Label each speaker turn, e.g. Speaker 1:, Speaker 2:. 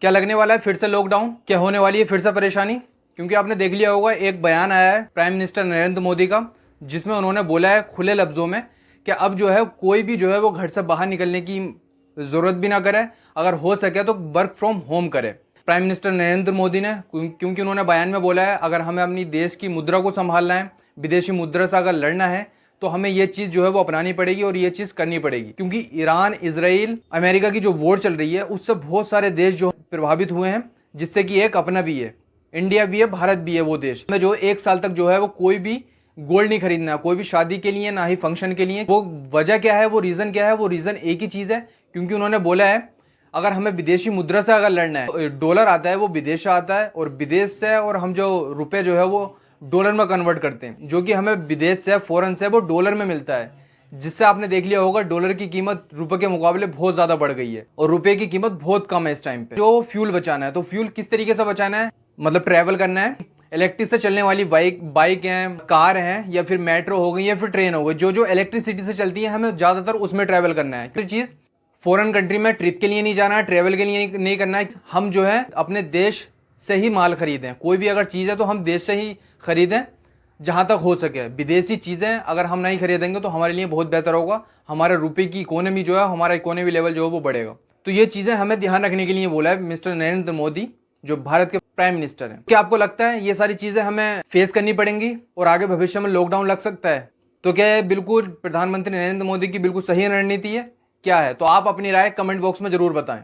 Speaker 1: क्या लगने वाला है फिर से लॉकडाउन? क्या होने वाली है फिर से परेशानी? क्योंकि आपने देख लिया होगा, एक बयान आया है प्राइम मिनिस्टर नरेंद्र मोदी का, जिसमें उन्होंने बोला है खुले लफ्जों में कि अब जो है कोई भी जो है वो घर से बाहर निकलने की जरूरत भी ना करे, अगर हो सके तो वर्क फ्रॉम होम करे। प्राइम मिनिस्टर नरेंद्र मोदी ने, क्योंकि उन्होंने बयान में बोला है अगर हमें अपनी देश की मुद्रा को संभालना है, विदेशी मुद्रा से अगर लड़ना है, तो हमें ये चीज़ जो है वो अपनानी पड़ेगी और ये चीज़ करनी पड़ेगी। क्योंकि ईरान, इजराइल, अमेरिका की जो वॉर चल रही है उससे बहुत सारे देश जो प्रभावित हुए हैं, जिससे कि एक अपना भी है, इंडिया भी है, भारत भी है वो देश में। जो एक साल तक जो है वो कोई भी गोल्ड नहीं खरीदना है, कोई भी शादी के लिए ना ही फंक्शन के लिए। वो वजह क्या है, वो रीज़न क्या है? वो रीज़न एक ही चीज़ है, क्योंकि उन्होंने बोला है अगर हमें विदेशी मुद्रा से अगर लड़ना है, डॉलर आता है वो विदेश से आता है, और विदेश से, और हम जो रुपए जो है वो डॉलर में कन्वर्ट करते हैं, जो कि हमें विदेश से, फॉरेन से वो डॉलर में मिलता है, जिससे आपने देख लिया होगा डॉलर की कीमत रुपए के मुकाबले बहुत ज्यादा बढ़ गई है और रुपए की कीमत बहुत कम है इस टाइम पे। जो फ्यूल बचाना है, तो फ्यूल किस तरीके से बचाना है? मतलब ट्रैवल करना है, इलेक्ट्रिक से चलने वाली बाइक हैं, कार हैं, या फिर मेट्रो हो गई, या फिर ट्रेन हो गई, जो इलेक्ट्रिसिटी से चलती है, हमें ज्यादातर उसमें ट्रैवल करना है। कोई चीज फॉरेन कंट्री में ट्रिप के लिए नहीं जाना है, ट्रैवल के लिए नहीं करना है। हम जो है अपने देश से ही माल खरीदें, कोई भी अगर चीज़ है तो हम देश से ही खरीदें जहाँ तक हो सके। विदेशी चीज़ें अगर हम नहीं खरीदेंगे तो हमारे लिए बहुत बेहतर होगा, हमारे रुपये की इकोनॉमी जो है, हमारा इकोनॉमी लेवल जो है वो बढ़ेगा। तो ये चीज़ें हमें ध्यान रखने के लिए बोला है मिस्टर नरेंद्र मोदी, जो भारत के प्राइम मिनिस्टर हैं। क्या आपको लगता है ये सारी चीज़ें हमें फेस करनी पड़ेंगी और आगे भविष्य में लॉकडाउन लग सकता है? तो क्या ये बिल्कुल प्रधानमंत्री नरेंद्र मोदी की बिल्कुल सही रणनीति है? क्या है? तो आप अपनी राय कमेंट बॉक्स में जरूर बताएं।